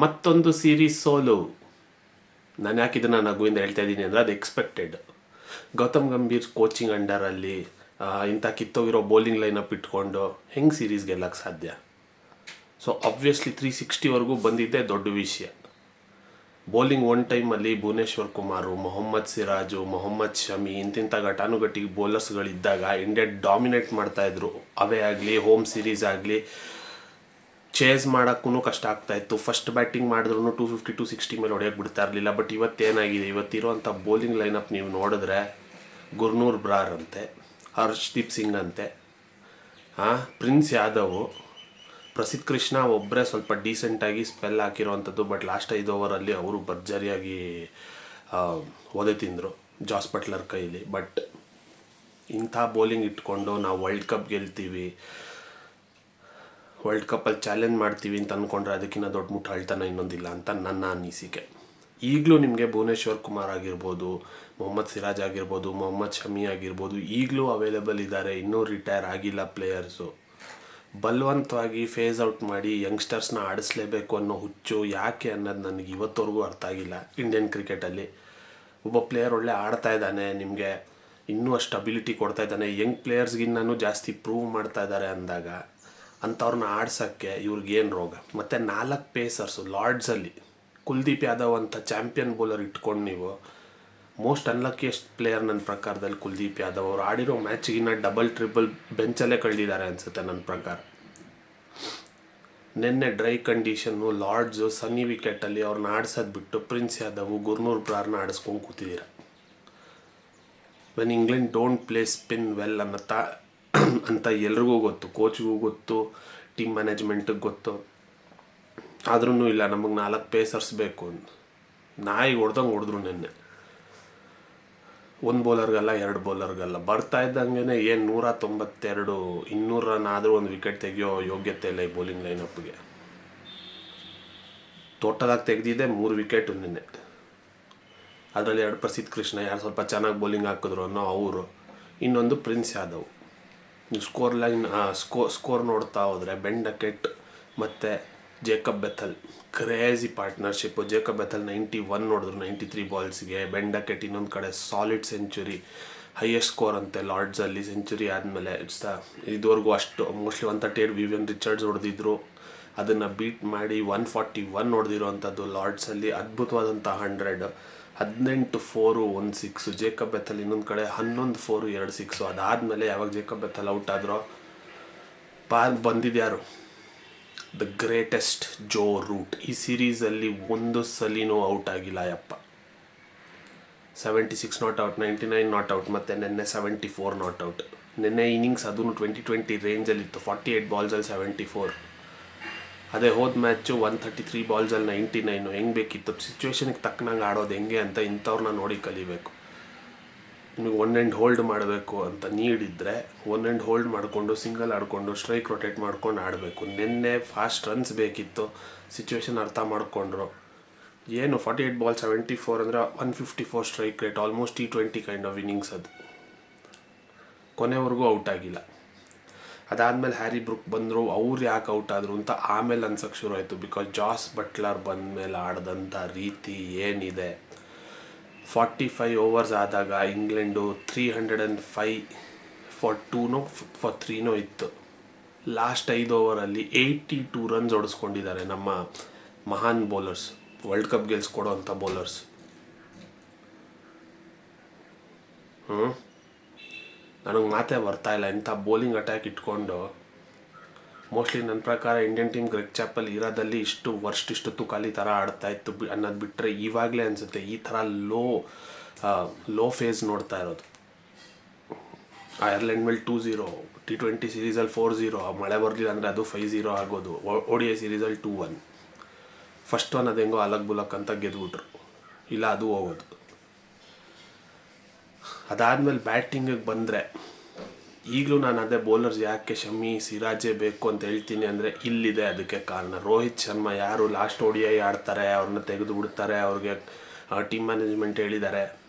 ಮತ್ತೊಂದು ಸೀರೀಸ್ ಸೋಲು. ನಾನು ಯಾಕೆ ಇದನ್ನು ನಗುವಿಂದ ಹೇಳ್ತಾ ಇದ್ದೀನಿ ಅಂದರೆ ಅದು ಎಕ್ಸ್ಪೆಕ್ಟೆಡ್. ಗೌತಮ್ ಗಂಭೀರ್ ಕೋಚಿಂಗ್ ಅಂಡರಲ್ಲಿ ಇಂಥ ಕಿತ್ತೋಗಿರೋ ಬೌಲಿಂಗ್ ಲೈನಪ್ ಇಟ್ಕೊಂಡು ಹೆಂಗೆ ಸೀರೀಸ್ ಗೆಲ್ಲಕ್ಕೆ ಸಾಧ್ಯ? ಸೊ ಆಬ್ವಿಯಸ್ಲಿ 360ವರೆಗೂ ಬಂದಿದ್ದೇ ದೊಡ್ಡ ವಿಷಯ. ಬೌಲಿಂಗ್ ಒನ್ ಟೈಮಲ್ಲಿ ಭುವನೇಶ್ವರ್ ಕುಮಾರು, ಮೊಹಮ್ಮದ್ ಸಿರಾಜು, ಮೊಹಮ್ಮದ್ ಶಮಿ ಇಂತಿಂಥ ಘಟಾನುಘಟಿ ಬೌಲರ್ಸ್ಗಳಿದ್ದಾಗ ಇಂಡಿಯಾ ಡಾಮಿನೇಟ್ ಮಾಡ್ತಾಯಿದ್ರು. ಅವೇ ಆಗಲಿ ಹೋಮ್ ಸೀರೀಸ್ ಆಗಲಿ ಚೇಸ್ ಮಾಡೋಕ್ಕೂ ಕಷ್ಟ ಆಗ್ತಾಯಿತ್ತು. ಫಸ್ಟ್ ಬ್ಯಾಟಿಂಗ್ ಮಾಡಿದ್ರು 250 260 ಮೇಲೆ ಹೊಡೆಯೋಕ್ಕೆ ಬಿಡ್ತಾ ಇರಲಿಲ್ಲ. ಬಟ್ ಇವತ್ತೇನಾಗಿದೆ, ಇವತ್ತಿರೋಂಥ ಬೌಲಿಂಗ್ ಲೈನಪ್ ನೀವು ನೋಡಿದ್ರೆ ಗುರ್ನೂರ್ ಬ್ರಾರ್ ಅಂತೆ, ಹರ್ಷ್ದೀಪ್ ಸಿಂಗ್ ಅಂತೆ, ಪ್ರಿನ್ಸ್ ಯಾದವ್, ಪ್ರಸಿದ್ಧ ಕೃಷ್ಣ ಒಬ್ಬರೇ ಸ್ವಲ್ಪ ಡೀಸೆಂಟಾಗಿ ಸ್ಪೆಲ್ ಹಾಕಿರೋವಂಥದ್ದು. ಬಟ್ ಲಾಸ್ಟ್ 5 ಓವರಲ್ಲಿ ಅವರು ಭರ್ಜರಿಯಾಗಿ ಒದೆ ತಿಂದರು ಜಾಸ್ ಬಟ್ಲರ್ ಕೈಲಿ. ಬಟ್ ಇಂಥ ಬೌಲಿಂಗ್ ಇಟ್ಕೊಂಡು ನಾವು ವರ್ಲ್ಡ್ ಕಪ್ ಗೆಲ್ತೀವಿ, ವರ್ಲ್ಡ್ ಕಪ್ಪಲ್ಲಿ ಚಾಲೆಂಜ್ ಮಾಡ್ತೀವಿ ಅಂತ ಅಂದ್ಕೊಂಡ್ರೆ ಅದಕ್ಕಿಂತ ದೊಡ್ಡ ಮುಟ್ಟಾಳ್ತನ ಇನ್ನೊಂದಿಲ್ಲ ಅಂತ ನನ್ನ ಅನಿಸಿಕೆ. ಈಗಲೂ ನಿಮಗೆ ಭುವನೇಶ್ವರ್ ಕುಮಾರ್ ಆಗಿರ್ಬೋದು, ಮೊಹಮ್ಮದ್ ಸಿರಾಜ್ ಆಗಿರ್ಬೋದು, ಮೊಹಮ್ಮದ್ ಶಮಿ ಆಗಿರ್ಬೋದು ಈಗಲೂ ಅವೈಲೇಬಲ್ ಇದ್ದಾರೆ. ಇನ್ನೂ ರಿಟೈರ್ ಆಗಿಲ್ಲ ಪ್ಲೇಯರ್ಸು. ಬಲವಂತವಾಗಿ ಫೇಸ್ ಔಟ್ ಮಾಡಿ ಯಂಗ್ಸ್ಟರ್ಸ್ನ ಆಡಿಸ್ಲೇಬೇಕು ಅನ್ನೋ ಹುಚ್ಚು ಯಾಕೆ ಅನ್ನೋದು ನನಗೆ ಇವತ್ತವರೆಗೂ ಅರ್ಥ ಆಗಿಲ್ಲ. ಇಂಡಿಯನ್ ಕ್ರಿಕೆಟಲ್ಲಿ ಒಬ್ಬ ಪ್ಲೇಯರ್ ಒಳ್ಳೆ ಆಡ್ತಾ ಇದ್ದಾನೆ, ನಿಮಗೆ ಇನ್ನೂ ಅಷ್ಟು ಅಬಿಲಿಟಿ ಕೊಡ್ತಾ ಇದ್ದಾನೆ, ಯಂಗ್ ಪ್ಲೇಯರ್ಸ್ಗಿನ್ನೂ ಜಾಸ್ತಿ ಪ್ರೂವ್ ಮಾಡ್ತಾ ಇದ್ದಾರೆ ಅಂದಾಗ ಅಂಥವ್ರನ್ನ ಆಡ್ಸೋಕ್ಕೆ ಇವ್ರಿಗೇನು ರೋಗ? ಮತ್ತು 4 ಪೇಸರ್ಸು ಲಾರ್ಡ್ಸಲ್ಲಿ ಕುಲ್ದೀಪ್ ಯಾದವ್ ಅಂತ ಚಾಂಪಿಯನ್ ಬೌಲರ್ ಇಟ್ಕೊಂಡು ನೀವು ಮೋಸ್ಟ್ ಅನ್ಲಕ್ಕಿಯೆಸ್ಟ್ ಪ್ಲೇಯರ್ ನನ್ನ ಪ್ರಕಾರದಲ್ಲಿ ಕುಲ್ದೀಪ್ ಯಾದವ್. ಅವ್ರು ಆಡಿರೋ ಮ್ಯಾಚಿಗಿನ್ನ ಡಬಲ್ ಟ್ರಿಬಲ್ ಬೆಂಚಲ್ಲೇ ಕಳೆದಿದ್ದಾರೆ ಅನಿಸುತ್ತೆ ನನ್ನ ಪ್ರಕಾರ. ನಿನ್ನೆ ಡ್ರೈ ಕಂಡೀಷನ್ನು ಲಾರ್ಡ್ಸು ಸನ್ನಿ ವಿಕೆಟಲ್ಲಿ ಅವ್ರನ್ನ ಆಡ್ಸೋದು ಬಿಟ್ಟು ಪ್ರಿನ್ಸ್ ಯಾದವ್, ಗುರ್ನೂರ್ ಬ್ರಾರ್ನ ಆಡಿಸ್ಕೊಂಡು ಕೂತಿದ್ದೀರ. When England don't play spin well ಅಂತ ಎಲ್ರಿಗೂ ಗೊತ್ತು, ಕೋಚ್ಗೂ ಗೊತ್ತು, ಟೀಮ್ ಮ್ಯಾನೇಜ್ಮೆಂಟಿಗೆ ಗೊತ್ತು. ಆದ್ರೂ ಇಲ್ಲ, ನಮಗೆ 4 ಪೇಸರ್ಸ್ ಬೇಕು. ನಾಯಿಗೆ ಹೊಡೆದಂಗೆ ಹೊಡೆದ್ರು ನಿನ್ನೆ. 1 ಬೌಲರ್ಗಲ್ಲ 2 ಬೌಲರ್ಗಲ್ಲ. ಬರ್ತಾ ಇದ್ದಂಗೆ ಏನು 192 200 ರನ್ ಆದರೂ ಒಂದು ವಿಕೆಟ್ ತೆಗೆಯೋ ಯೋಗ್ಯತೆ ಇಲ್ಲ ಈ ಬೌಲಿಂಗ್ ಲೈನಪ್ಗೆ. ತೋಟದಾಗಿ ತೆಗೆದಿದ್ದೆ 3 ವಿಕೆಟು ನಿನ್ನೆ. ಅದರಲ್ಲಿ 2 ಪ್ರಸಿದ್ಧ ಕೃಷ್ಣ, ಯಾರು ಸ್ವಲ್ಪ ಚೆನ್ನಾಗಿ ಬೌಲಿಂಗ್ ಹಾಕಿದ್ರು ಅನ್ನೋ ಅವರು, ಇನ್ನೊಂದು ಪ್ರಿನ್ಸ್ ಯಾದವ್. ನೀವು ಸ್ಕೋರ್ ನೋಡ್ತಾ ಹೋದರೆ ಬೆನ್ ಡಕೆಟ್ ಮತ್ತು Jacob Bethell crazy partnership. Jacob Bethell 91 ನೋಡಿದ್ರು 93 ಬಾಲ್ಸ್ಗೆ. ಬೆನ್ ಡಕೆಟ್ ಇನ್ನೊಂದು ಕಡೆ ಸಾಲಿಡ್ ಸೆಂಚುರಿ, ಹೈಯೆಸ್ಟ್ ಸ್ಕೋರ್ ಅಂತೆ ಲಾರ್ಡ್ಸಲ್ಲಿ ಸೆಂಚುರಿ ಆದಮೇಲೆ. ಇದುವರೆಗೂ ಅಷ್ಟು ಮೋಸ್ಟ್ಲಿ 138 ವಿವಿಯನ್ ರಿಚರ್ಡ್ಸ್ ಹೊಡೆದಿದ್ರು, ಅದನ್ನು ಬೀಟ್ ಮಾಡಿ 141 ಹೊಡೆದಿರೋ ಅಂಥದ್ದು ಲಾರ್ಡ್ಸಲ್ಲಿ. ಅದ್ಭುತವಾದಂಥ 100, 18 4 1 6. ಜೇಕಬ್ ಬೆಥಲ್ ಇನ್ನೊಂದು ಕಡೆ 11 4 2 6. ಅದಾದಮೇಲೆ ಯಾವಾಗ ಜೇಕಬ್ ಬೆಥಲ್ ಔಟ್ ಆದ್ರೋ ಬಂದಿದ್ಯಾರು? The greatest Joe Root. ಈ ಸೀರೀಸಲ್ಲಿ ಒಂದು ಸಲಿನೂ ಔಟ್ ಆಗಿಲ್ಲ ಯಪ್ಪ. 76 ನಾಟ್ ಔಟ್, 99 ನಾಟ್ ಔಟ್, ಮತ್ತು ನಿನ್ನೆ 74 ನಾಟ್ ಔಟ್. ನಿನ್ನೆ ಇನ್ನಿಂಗ್ಸ್ ಅದೂ 2020 ರೇಂಜಲ್ಲಿತ್ತು. 48 ಬಾಲ್ಸಲ್ಲಿ 74. ಅದೇ ಹೋದ ಮ್ಯಾಚು 133 ಬಾಲ್ಸಲ್ಲಿ 99. ಹೆಂಗೆ ಬೇಕಿತ್ತು? ಸಿಚುವೇಶನ್ಗೆ ತಕ್ಕನಂಗೆ ಆಡೋದು ಹೆಂಗೆ ಅಂತ ಇಂಥವ್ರನ್ನ ನೋಡಿ ಕಲಿಬೇಕು. ನಿಮಗೆ 1 ಎಂಡ್ ಹೋಲ್ಡ್ ಮಾಡಬೇಕು ಅಂತ ನೀಡಿದರೆ 1 ಎಂಡ್ ಹೋಲ್ಡ್ ಮಾಡಿಕೊಂಡು ಸಿಂಗಲ್ ಆಡಿಕೊಂಡು ಸ್ಟ್ರೈಕ್ ರೊಟೇಟ್ ಮಾಡ್ಕೊಂಡು ಆಡಬೇಕು. ನಿನ್ನೆ ಫಾಸ್ಟ್ ರನ್ಸ್ ಬೇಕಿತ್ತು, ಸಿಚುವೇಶನ್ ಅರ್ಥ ಮಾಡಿಕೊಂಡ್ರು. ಏನು 48 ಬಾಲ್ 74 ಅಂದರೆ 154 strike rate, almost T20 kind of innings ಅದು. ಕೊನೆವರೆಗೂ ಔಟ್ ಆಗಿಲ್ಲ. ಅದಾದಮೇಲೆ ಹ್ಯಾರಿ ಬ್ರೂಕ್ ಬಂದರು, ಅವ್ರು ಯಾಕೆ ಔಟ್ ಆದರು ಅಂತ ಆಮೇಲೆ ಅನ್ಸೋಕ್ಕೆ ಶುರು ಆಯಿತು. ಬಿಕಾಸ್ ಜಾಸ್ ಬಟ್ಲರ್ ಬಂದ ಮೇಲೆ ಆಡಿದಂಥ ರೀತಿ ಏನಿದೆ. 45 ಓವರ್ಸ್ ಆದಾಗ ಇಂಗ್ಲೆಂಡು 305 ಫಾರ್ 2 ಫಾರ್ 3 ಇತ್ತು. ಲಾಸ್ಟ್ 5 ಓವರಲ್ಲಿ 82 ರನ್ಸ್ ಹೊಡೆಸ್ಕೊಂಡಿದ್ದಾರೆ ನಮ್ಮ ಮಹಾನ್ ಬೌಲರ್ಸ್, ವರ್ಲ್ಡ್ ಕಪ್ ಗೆಲ್ಸ್ಕೊಡೋ ಅಂಥ ಬೌಲರ್ಸ್. ನನಗೆ ಮಾತೇ ಬರ್ತಾಯಿಲ್ಲ. ಇಂಥ ಬೌಲಿಂಗ್ ಅಟ್ಯಾಕ್ ಇಟ್ಕೊಂಡು ಮೋಸ್ಟ್ಲಿ ನನ್ನ ಪ್ರಕಾರ ಇಂಡಿಯನ್ ಟೀಮ್ ಗ್ರೆಗ್ ಚಾಪಲ್ ಇರೋದಲ್ಲಿ ಇಷ್ಟು ತುಕಾಲಿ ಥರ ಆಡ್ತಾಯಿತ್ತು ಅನ್ನೋದು ಬಿಟ್ಟರೆ ಇವಾಗಲೇ ಅನಿಸುತ್ತೆ ಈ ಥರ ಲೋ ಫೇಸ್ ನೋಡ್ತಾ ಇರೋದು. ಐರ್ಲೆಂಡ್ ಮೇಲೆ 2-0, T20 ಸೀರೀಸಲ್ಲಿ 4-0, ಮಳೆ ಬರಲಿಲ್ಲ ಅಂದರೆ ಅದು 5-0 ಆಗೋದು. ODI ಸೀರೀಸಲ್ಲಿ 2-1. ಫಸ್ಟ್ ಒನ್ ಅದು ಹೆಂಗೋ ಅಲಗ್ ಬುಲಕ್ ಅಂತ ಗೆದ್ಬಿಟ್ರು, ಇಲ್ಲ ಅದು ಹೋಗೋದು. ಅದಾದಮೇಲೆ ಬ್ಯಾಟಿಂಗಿಗೆ ಬಂದರೆ ಈಗಲೂ ನಾನು ಅದೇ ಬೌಲರ್ಸ್ ಯಾಕೆ ಶಮಿ ಸಿರಾಜೇ ಬೇಕು ಅಂತ ಹೇಳ್ತೀನಿ ಅಂದರೆ ಇಲ್ಲಿದೆ ಅದಕ್ಕೆ ಕಾರಣ. ರೋಹಿತ್ ಶರ್ಮಾ ಯಾರು ಲಾಸ್ಟ್ ODI ಆಡ್ತಾರೆ, ಅವ್ರನ್ನ ತೆಗೆದು ಬಿಡ್ತಾರೆ. ಅವ್ರಿಗೆ ಟೀಮ್ ಮ್ಯಾನೇಜ್ಮೆಂಟ್ ಹೇಳಿದ್ದಾರೆ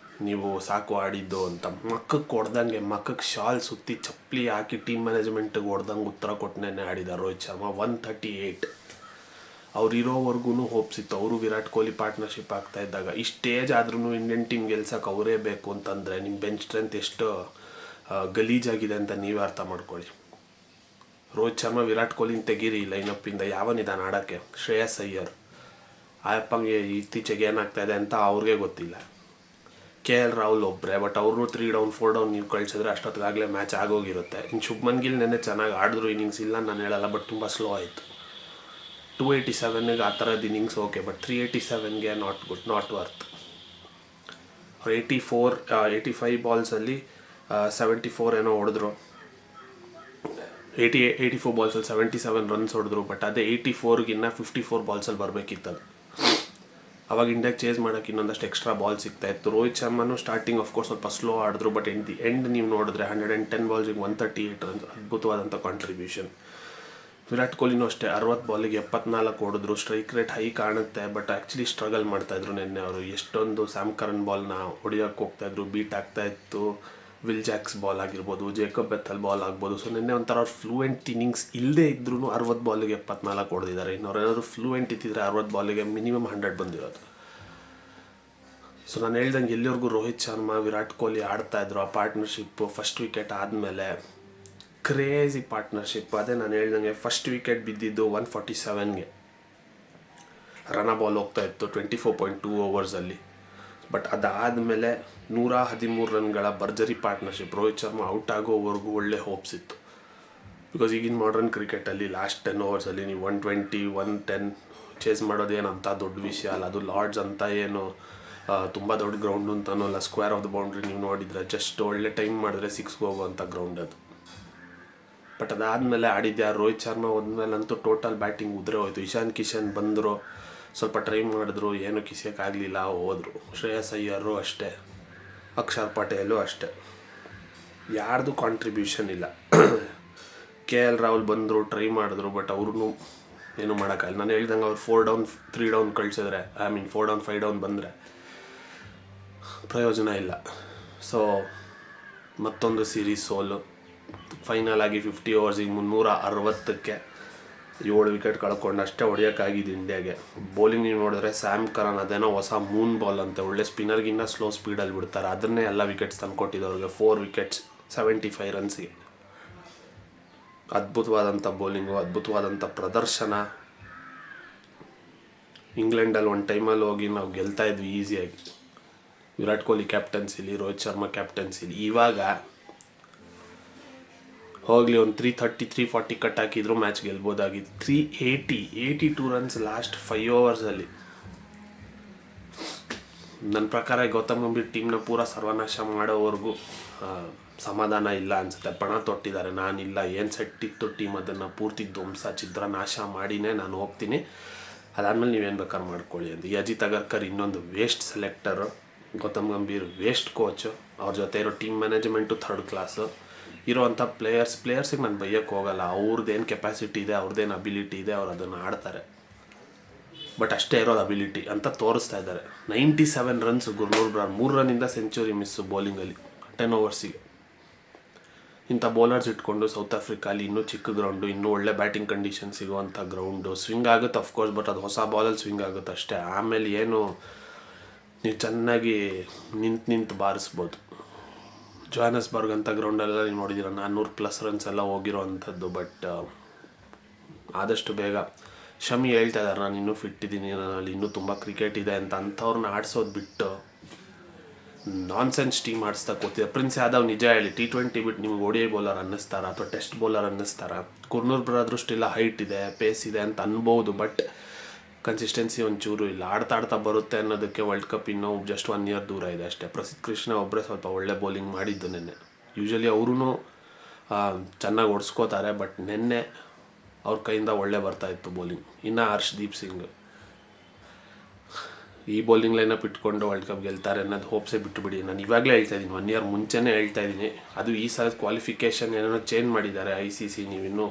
ನೀವು ಸಾಕು ಆಡಿದ್ದು ಅಂತ. ಮಕ್ಕಕ್ಕೆ ಹೊಡೆದಂಗೆ, ಮಕ್ಕಕ್ಕೆ ಶಾಲ್ ಸುತ್ತಿ ಚಪ್ಪಲಿ ಹಾಕಿ ಟೀಮ್ ಮ್ಯಾನೇಜ್ಮೆಂಟಿಗೆ ಹೊಡೆದಂಗೆ ಉತ್ತರ ಕೊಟ್ಟನೇ ಆಡಿದ ರೋಹಿತ್ ಶರ್ಮಾ. 138 ಅವ್ರು ಇರೋವರೆಗೂ ಹೋಪ್ಸ್ ಇತ್ತು. ಅವರು ವಿರಾಟ್ ಕೊಹ್ಲಿ ಪಾರ್ಟ್ನರ್ಶಿಪ್ ಆಗ್ತಾ ಇದ್ದಾಗ ಈ ಸ್ಟೇಜ್ ಆದ್ರೂ ಇಂಡಿಯನ್ ಟೀಮ್ ಗೆಲ್ಸಕ್ಕೆ ಅವರೇ ಬೇಕು ಅಂತಂದರೆ ನಿಮ್ಮ ಬೆಂಚ್ ಸ್ಟ್ರೆಂತ್ ಎಷ್ಟು ಗಲೀಜಾಗಿದೆ ಅಂತ ನೀವೇ ಅರ್ಥ ಮಾಡ್ಕೊಳ್ಳಿ. ರೋಹಿತ್ ಶರ್ಮಾ ವಿರಾಟ್ ಕೊಹ್ಲಿನ ತೆಗೀರಿ ಲೈನಪ್ಪಿಂದ, ಯಾವನಿದಾನ ಆಡೋಕ್ಕೆ? ಶ್ರೇಯಸ್ ಅಯ್ಯರ್. ಆಯಪ್ಪಂಗೆ ಇತ್ತೀಚೆಗೆ ಏನಾಗ್ತಾ ಇದೆ ಅಂತ ಅವ್ರಿಗೆ ಗೊತ್ತಿಲ್ಲ. KL ರಾಹುಲ್ ಒಬ್ಬರೇ, ಬಟ್ ಅವ್ರನ್ನೂ 3 ಡೌನ್ 4 ಡೌನ್ ನೀವು ಕಳಿಸಿದ್ರೆ ಅಷ್ಟೊತ್ತಿಗಾಗಲೇ ಮ್ಯಾಚ್ ಆಗೋಗಿರುತ್ತೆ. ಇನ್ನು ಶುಭ್ಮನ್ ಗಿಲ್ ನೆನ್ನೆ ಚೆನ್ನಾಗಿ ಆಡಿದ್ರು, ಇನ್ನಿಂಗ್ಸ್ ಇಲ್ಲ ನಾನು ಹೇಳಲ್ಲ, ಬಟ್ ತುಂಬ ಸ್ಲೋ ಆಯಿತು. 287ಗೆ ಆ ಥರದ್ದು ಇನ್ನಿಂಗ್ಸ್ ಓಕೆ, ಬಟ್ 387ಗೆ ನಾಟ್ ಗುಡ್, ನಾಟ್ ವರ್ತ್. 85 ಬಾಲ್ಸಲ್ಲಿ 74 ಏನೋ ಹೊಡೆದ್ರು, 84 ಬಾಲ್ಸಲ್ಲಿ 77 ರನ್ಸ್ ಹೊಡೆದ್ರು. ಬಟ್ ಅದೇ 84ಗಿನ್ನ 54 ಬಾಲ್ಸಲ್ಲಿ ಬರಬೇಕಿತ್ತದು. ಅವಾಗ ಇಂಡಿಯಾಗೆ ಚೇಸ್ ಮಾಡೋಕ್ಕೆ ಇನ್ನೊಂದಷ್ಟು ಎಕ್ಸ್ಟ್ರಾ ಬಾಲ್ ಸಿಗ್ತಾಯಿತ್ತು. ರೋಹಿತ್ ಶರ್ಮಾನು ಸ್ಟಾರ್ಟಿಂಗ್ ಆಫ್ಕೋರ್ಸ್ ಸ್ವಲ್ಪ ಸ್ಲೋ ಆಡಿದ್ರು, ಬಟ್ ಎಂಡ್ ನೀವು ನೋಡಿದ್ರೆ 110 ಬಾಲ್ಸಿಗೆ 138 ರನ್ಸ್, ಅದ್ಭುತವಾದಂಥ ಕಾಂಟ್ರಿಬ್ಯೂಷನ್. ವಿರಾಟ್ ಕೊಹ್ಲಿನೂ ಅಷ್ಟೇ 60 ಬಾಲಿಗೆ 74 ಹೊಡೆದ್ರು. ಸ್ಟ್ರೈಕ್ ರೇಟ್ ಹೈ ಕಾಣುತ್ತೆ, ಬಟ್ ಆ್ಯಕ್ಚುಲಿ ಸ್ಟ್ರಗಲ್ ಮಾಡ್ತಾಯಿದ್ರು ನಿನ್ನೆ ಅವರು. ಎಷ್ಟೊಂದು ಸ್ಯಾಮ್ ಕರನ್ ಬಾಲ್ನ ಹೊಡಿಯೋಕ್ಕೆ ಹೋಗ್ತಾಯಿದ್ರು, ಬೀಟ್ ಆಗ್ತಾಯಿತ್ತು. ವಿಲ್ ಜಾಕ್ಸ್ ಬಾಲ್ ಆಗಿರ್ಬೋದು, ಜೇಕಬ್ ಬೆಥಲ್ ಬಾಲ್ ಆಗ್ಬೋದು. ಸೊ ನಿನ್ನೆ ಒಂಥರ ಅವ್ರು ಫ್ಲೂಯೆಂಟ್ ಇನ್ನಿಂಗ್ಸ್ ಇಲ್ಲದೆ ಇದ್ರೂ 60 ಬಾಲಿಗೆ 74 ಹೊಡೆದಿದ್ದಾರೆ. ಇನ್ನವ್ರೇನಾದ್ರು ಫ್ಲೂಯೆಂಟ್ ಇದ್ದಿದ್ರೆ 60 ಬಾಲಿಗೆ ಮಿನಿಮಮ್ 100 ಬಂದಿರೋದು. ಸೊ ನಾನು ಹೇಳ್ದಂಗೆ ಎಲ್ಲಿವರೆಗೂ ರೋಹಿತ್ ಶರ್ಮಾ ವಿರಾಟ್ ಕೊಹ್ಲಿ ಆಡ್ತಾಯಿದ್ರು, ಆ ಪಾರ್ಟ್ನರ್ಶಿಪ್ಪು ಫಸ್ಟ್ ವಿಕೆಟ್ ಆದಮೇಲೆ ಕ್ರೇಜಿ ಪಾರ್ಟ್ನರ್ಶಿಪ್. ಅದೇ ನಾನು ಹೇಳ್ದಂಗೆ ಫಸ್ಟ್ ವಿಕೆಟ್ ಬಿದ್ದಿದ್ದು 147ಗೆ, ರನ ಬಾಲ್ ಹೋಗ್ತಾಯಿತ್ತು 24.2 ಓವರ್ಸಲ್ಲಿ. ಬಟ್ ಅದಾದಮೇಲೆ 113 ರನ್ಗಳ ಭರ್ಜರಿ ಪಾರ್ಟ್ನರ್ಶಿಪ್. ರೋಹಿತ್ ಶರ್ಮಾ ಔಟ್ ಆಗೋವರೆಗೂ ಒಳ್ಳೆ ಹೋಪ್ಸ್ ಇತ್ತು. ಬಿಕಾಸ್ ಈಗಿನ ಮಾಡರ್ನ್ ಕ್ರಿಕೆಟಲ್ಲಿ ಲಾಸ್ಟ್ 10 ಓವರ್ಸಲ್ಲಿ ನೀವು 120 110 ಚೇಸ್ ಮಾಡೋದೇನಂತ ದೊಡ್ಡ ವಿಷಯ ಅಲ್ಲ. ಅದು ಲಾರ್ಡ್ಸ್ ಅಂತ ಏನು ತುಂಬ ದೊಡ್ಡ ಗ್ರೌಂಡು ಅಂತನೂ ಅಲ್ಲ, ಸ್ಕ್ವೇರ್ ಆಫ್ ದ ಬೌಂಡ್ರಿ ನೀವು ನೋಡಿದರೆ ಜಸ್ಟ್ ಒಳ್ಳೆ ಟೈಮ್ ಮಾಡಿದ್ರೆ 6ಗೆ ಹೋಗುವಂಥ ಗ್ರೌಂಡ್ ಅದು. ಬಟ್ ಅದಾದಮೇಲೆ ಆಡಿದ್ಯಾರು? ರೋಹಿತ್ ಶರ್ಮಾ ಹೋದ್ಮೇಲಂತೂ ಟೋಟಲ್ ಬ್ಯಾಟಿಂಗ್ ಉದುರೇ ಹೋಯ್ತು. ಇಶಾನ್ ಕಿಶನ್ ಬಂದರು, ಸ್ವಲ್ಪ ಟ್ರೈ ಮಾಡಿದ್ರು, ಏನೂ ಕಿಸಿಯೋಕ್ಕಾಗಲಿಲ್ಲ, ಹೋದರು. ಶ್ರೇಯಸ್ ಅಯ್ಯರು ಅಷ್ಟೇ, ಅಕ್ಷರ್ ಪಟೇಲು ಅಷ್ಟೇ, ಯಾರ್ದು ಕಾಂಟ್ರಿಬ್ಯೂಷನ್ ಇಲ್ಲ. KL ರಾಹುಲ್ ಬಂದರು, ಟ್ರೈ ಮಾಡಿದ್ರು, ಬಟ್ ಅವ್ರೂ ಏನೂ ಮಾಡೋಕ್ಕಾಗಲ್ಲ. ನಾನು ಹೇಳ್ದಂಗೆ ಅವ್ರು 4 ಡೌನ್ 3 ಡೌನ್ ಕಳಿಸಿದ್ರೆ, 4 ಡೌನ್ 5 ಡೌನ್ ಬಂದರೆ ಪ್ರಯೋಜನ ಇಲ್ಲ. ಸೊ ಮತ್ತೊಂದು ಸೀರೀಸ್ ಸೋಲು. ಫೈನಲ್ ಆಗಿ 50 ಓವರ್ಸಿಗೆ 360ಕ್ಕೆ 7 ವಿಕೆಟ್ ಕಳ್ಕೊಂಡು ಅಷ್ಟೇ ಹೊಡೆಯೋಕ್ಕಾಗಿದ್ದು ಇಂಡಿಯಾಗೆ. ಬೌಲಿಂಗ್ ನೀವು ನೋಡಿದ್ರೆ ಸ್ಯಾಮ್ ಕರನ್ ಅದೇನೋ ಹೊಸ ಮೂನ್ ಬಾಲ್ ಅಂತೆ, ಒಳ್ಳೆ ಸ್ಪಿನ್ನರ್ಗಿನ್ನ ಸ್ಲೋ ಸ್ಪೀಡಲ್ಲಿ ಬಿಡ್ತಾರೆ, ಅದನ್ನೇ ಎಲ್ಲ ವಿಕೆಟ್ಸ್ ತಂದುಕೊಟ್ಟಿದ್ದವ್ರಿಗೆ. 4 ವಿಕೆಟ್ಸ್ 75 ರನ್ಸ್ಗೆ. ಅದ್ಭುತವಾದಂಥ ಬೌಲಿಂಗು, ಅದ್ಭುತವಾದಂಥ ಪ್ರದರ್ಶನ. ಇಂಗ್ಲೆಂಡಲ್ಲಿ ಒಂದು ಟೈಮಲ್ಲಿ ಹೋಗಿ ನಾವು ಗೆಲ್ತಾ ಇದ್ವಿ ಈಸಿಯಾಗಿ, ವಿರಾಟ್ ಕೊಹ್ಲಿ ಕ್ಯಾಪ್ಟನ್ಸಿಲಿ, ರೋಹಿತ್ ಶರ್ಮಾ ಕ್ಯಾಪ್ಟನ್ಸಿಲಿ. ಇವಾಗ ಹೋಗಲಿ ಒಂದು 330 340 ಕಟ್ ಹಾಕಿದ್ರು ಮ್ಯಾಚ್ ಗೆಲ್ಬೋದಾಗಿತ್ತು. 82 runs last 5 ಓವರ್ಸಲ್ಲಿ. ನನ್ನ ಪ್ರಕಾರ ಗೌತಮ್ ಗಂಭೀರ್ ಟೀಮ್ನ ಪೂರ ಸರ್ವನಾಶ ಮಾಡೋವರೆಗೂ ಸಮಾಧಾನ ಇಲ್ಲ ಅನಿಸುತ್ತೆ. ಪಣ ತೊಟ್ಟಿದ್ದಾರೆ, ನಾನಿಲ್ಲ, ಏನು ಸೆಟ್ ಇತ್ತು ಟೀಮ್ ಅದನ್ನು ಪೂರ್ತಿ ಧ್ವಂಸ ಚಿತ್ರ ನಾಶ ಮಾಡಿನೇ ನಾನು ಹೋಗ್ತೀನಿ, ಅದಾದಮೇಲೆ ನೀವೇನು ಬೇಕಾದ್ರೆ ಮಾಡ್ಕೊಳ್ಳಿ ಅಂತ. ಈ ಅಜಿತ್ ಅಗರ್ಕರ್ ಇನ್ನೊಂದು waste selector, Gautam Gambhir waste coach, ಅವ್ರ ಜೊತೆ ಇರೋ ಟೀಮ್ ಮ್ಯಾನೇಜ್ಮೆಂಟು ಥರ್ಡ್ ಕ್ಲಾಸು. ಇರೋವಂಥ ಪ್ಲೇಯರ್ಸಿಗೆ ನಾನು ಬೈಯೋಕ್ಕೆ ಹೋಗಲ್ಲ, ಅವ್ರದ್ದೇನು ಕೆಪಾಸಿಟಿ ಇದೆ, ಅವ್ರದ್ದೇನು ಅಬಿಲಿಟಿ ಇದೆ, ಅವ್ರು ಅದನ್ನು ಆಡ್ತಾರೆ. ಬಟ್ ಅಷ್ಟೇ ಇರೋದು ಅಬಿಲಿಟಿ ಅಂತ ತೋರಿಸ್ತಾ ಇದ್ದಾರೆ. 97 ರನ್ಸ್ ಗುರ್ನೂರ್ ಬ್ರಾರ್, 3 ರನ್ನಿಂದ ಸೆಂಚುರಿ ಮಿಸ್ಸು ಬೌಲಿಂಗಲ್ಲಿ 10 ಓವರ್ಸಿಗೆ. ಇಂಥ ಬೌಲರ್ಸ್ ಇಟ್ಕೊಂಡು ಸೌತ್ ಆಫ್ರಿಕಾಲಿ ಇನ್ನೂ ಚಿಕ್ಕ ಗ್ರೌಂಡು, ಇನ್ನೂ ಒಳ್ಳೆ ಬ್ಯಾಟಿಂಗ್ ಕಂಡೀಷನ್ ಸಿಗುವಂಥ ಗ್ರೌಂಡು. ಸ್ವಿಂಗ್ ಆಗುತ್ತೆ ಅಫ್ಕೋರ್ಸ್, ಬಟ್ ಅದು ಹೊಸ ಬಾಲಲ್ಲಿ ಸ್ವಿಂಗ್ ಆಗುತ್ತೆ ಅಷ್ಟೇ. ಆಮೇಲೆ ಏನು ನೀವು ಚೆನ್ನಾಗಿ ನಿಂತು ಬಾರಿಸ್ಬೋದು. ಜೋಹಾನಸ್ಬರ್ಗ್ ಅಂತ ಗ್ರೌಂಡಲ್ಲೆಲ್ಲ ನೀವು ನೋಡಿದ್ದೀರ 400+ ರನ್ಸ್ ಎಲ್ಲ ಹೋಗಿರೋ ಅಂಥದ್ದು. ಬಟ್ ಆದಷ್ಟು ಬೇಗ ಶಮಿ ಹೇಳ್ತಾ ಇದ್ದಾರೆ, ನಾನು ಇನ್ನೂ ಫಿಟ್ ಇದ್ದೀನಿ, ನನ್ನಲ್ಲಿ ಇನ್ನೂ ತುಂಬ ಕ್ರಿಕೆಟ್ ಇದೆ ಅಂತ. ಅಂಥವ್ರನ್ನ ಆಡಿಸೋದು ಬಿಟ್ಟು ನಾನ್ಸೆನ್ಸ್ ಟೀಮ್ ಆಡಿಸ್ತಾ ಕೂತಿದೆ. ಪ್ರಿನ್ಸ್ ಯಾದವ್ ನಿಜ ಹೇಳಿ, T20 ಬಿಟ್ಟು ನಿಮ್ಗೆ ODI ಬೌಲರ್ ಅನ್ನಿಸ್ತಾರ ಅಥವಾ ಟೆಸ್ಟ್ ಬೌಲರ್ ಅನ್ನಿಸ್ತಾರ? ಕುರ್ನೂರ್ ಬ್ರಾದ್ರು ಸ್ಟಿಲ್ಲ ಹೈಟ್ ಇದೆ, ಪೇಸ್ ಇದೆ ಅಂತ ಅನ್ಬೋದು, ಬಟ್ ಕನ್ಸಿಸ್ಟೆನ್ಸಿ ಒಂಚೂರು ಇಲ್ಲ. ಆಡ್ತಾ ಬರುತ್ತೆ ಅನ್ನೋದಕ್ಕೆ ವರ್ಲ್ಡ್ ಕಪ್ ಇನ್ನೂ ಜಸ್ಟ್ 1 ಇಯರ್ ದೂರ ಇದೆ ಅಷ್ಟೇ. ಪ್ರಸಿದ್ಧ ಕೃಷ್ಣ ಒಬ್ಬರೇ ಸ್ವಲ್ಪ ಒಳ್ಳೆ ಬೌಲಿಂಗ್ ಮಾಡಿದ್ದು ನಿನ್ನೆ. ಯೂಶ್ವಲಿ ಅವರೂ ಚೆನ್ನಾಗಿ ಓಡಿಸ್ಕೋತಾರೆ, ಬಟ್ ನಿನ್ನೆ ಅವ್ರ ಕೈಯಿಂದ ಒಳ್ಳೆ ಬರ್ತಾಯಿತ್ತು ಬೌಲಿಂಗ್. ಇನ್ನು ಹರ್ಷ್ದೀಪ್ ಸಿಂಗ್ ಈ ಬೌಲಿಂಗ್ ಲೈನಪ್ ಇಟ್ಕೊಂಡು ವರ್ಲ್ಡ್ ಕಪ್ ಗೆಲ್ತಾರೆ ಅನ್ನೋದು ಹೋಪ್ಸೇ ಬಿಟ್ಟುಬಿಡಿ. ನಾನು ಇವಾಗಲೇ ಹೇಳ್ತಾಯಿದ್ದೀನಿ, 1 ಇಯರ್ ಮುಂಚೆನೇ ಹೇಳ್ತಾಯಿದ್ದೀನಿ. ಅದು ಈ ಸಲದ ಕ್ವಾಲಿಫಿಕೇಷನ್ ಏನೋ ಚೇಂಜ್ ಮಾಡಿದ್ದಾರೆ ICC. ನೀವಿನ್ನೂ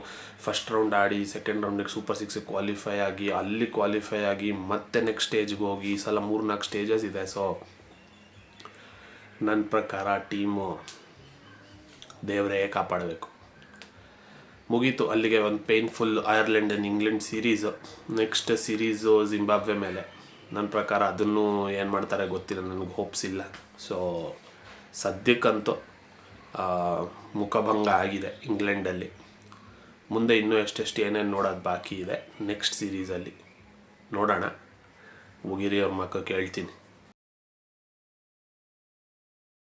ಫಸ್ಟ್ ರೌಂಡ್ ಆಡಿ ಸೆಕೆಂಡ್ ರೌಂಡಿಗೆ ಸೂಪರ್ 6 ಕ್ವಾಲಿಫೈ ಆಗಿ, ಅಲ್ಲಿ ಕ್ವಾಲಿಫೈ ಆಗಿ ಮತ್ತೆ ನೆಕ್ಸ್ಟ್ ಸ್ಟೇಜ್ಗೆ ಹೋಗಿ, ಈ ಸಲ 3-4 ಸ್ಟೇಜಸ್ ಇದೆ. ಸೊ ನನ್ನ ಪ್ರಕಾರ ಟೀಮು ದೇವರೇ ಕಾಪಾಡಬೇಕು. ಮುಗೀತು ಅಲ್ಲಿಗೆ. ಒಂದು painful Ireland and England series. Next series Zimbabwe ಮೇಲೆ. ನನ್ನ ಪ್ರಕಾರ ಅದನ್ನು ಏನು ಮಾಡ್ತಾರೆ ಗೊತ್ತಿಲ್ಲ, ನನಗೆ ಹೋಪ್ಸ್ ಇಲ್ಲ. ಸೊ ಸದ್ಯಕ್ಕಂತೂ ಮುಖಭಂಗ ಆಗಿದೆ ಇಂಗ್ಲೆಂಡಲ್ಲಿ. ಮುಂದೆ ಇನ್ನೂ ಎಷ್ಟೆಷ್ಟು ಏನೇನು ನೋಡೋದು ಬಾಕಿ ಇದೆ ನೆಕ್ಸ್ಟ್ ಸೀರೀಸಲ್ಲಿ ನೋಡೋಣ. ಮುಗಿರಿ ಅವ್ರ ಮಕ್ಕ ಕೇಳ್ತೀನಿ.